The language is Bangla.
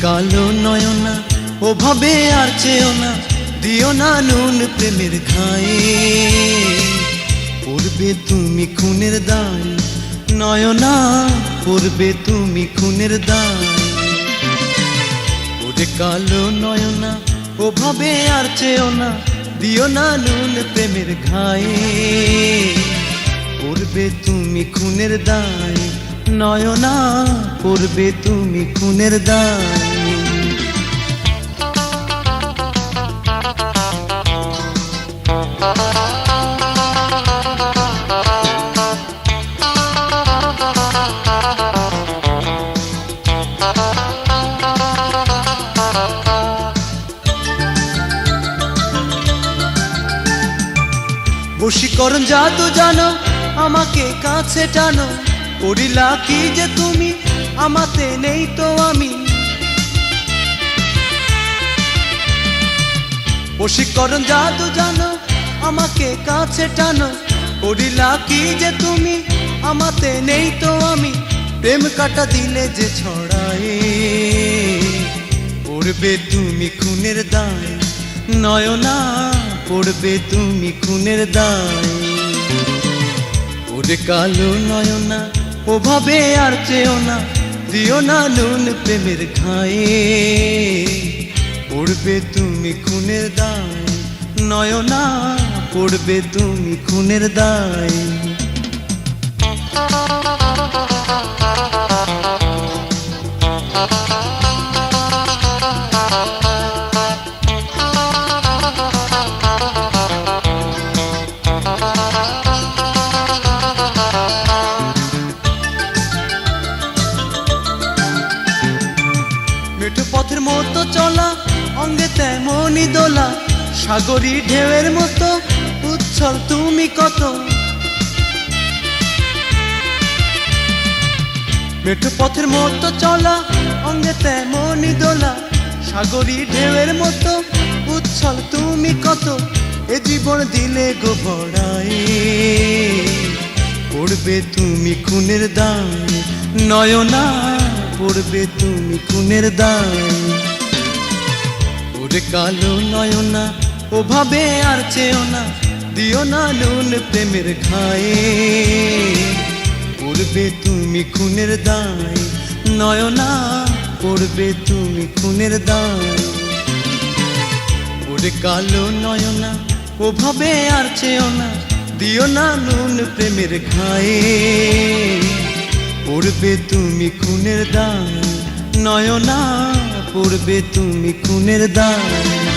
কালো নয়না ওভাবে আর চেও না, দিও না নুন প্রেমের ঘায়ে। পড়বে তুমি খুনের দায় নয়না, পড়বে তুমি খুনের দায়। ওরে কালো নয়না ওভাবে আর চেও না, দিও না নুন প্রেমের ঘায়ে। পড়বে তুমি খুনের দায় নয়না, পড়বে তুমি খুনের দায়। বশীকরণ জাদু জানো, আমাকে কাছে টানো, করিলা কি যে তুমি, আমাতে নেই তো আমি। বশীকরণ জাদু জানো, আমাকে কাছে টানো, করিলা কি যে তুমি, আমাতে নেই তো আমি। প্রেম কাটা দিলে যে ছড়ায়, পড়বে তুমি খুনের দায় নয়না, পড়বে তুমি খুনের দায়। ওরে কালো নয়না ওভাবে আর চেও না, দিও না নুন প্রেমের ঘায়ে। পড়বে তুমি খুনের দায় নয়না, পড়বে তুমি খুনের দায়। মেঠো পথের মতো চলা, অঙ্গে তেমনই দোলা, সাগরী ঢেউয়ের মতো উচ্ছল তুমি কত। মেঠো পথের মতো চলা, অঙ্গে তেমনই দোলা, সাগরী ঢেউয়ের মতো উচ্ছল তুমি কত। এ জীবন দিলে গো বড়াই, পড়বে তুমি খুনের দায় নয়না, পড়বে তুমি খুনের দায়। ওরে কালো নয়না ওভাবে আর চেও না, দিও না নুন প্রেমের ঘায়ে। পড়বে তুমি খুনের দায় নয়না, পড়বে তুমি খুনের দায়। ওরে কালো নয়না ওভাবে আর চেও না, দিও না নুন প্রেমের ঘায়ে। পড়বে তুমি খুনের দায় নয়না, পড়বে তুমি খুনের দায়।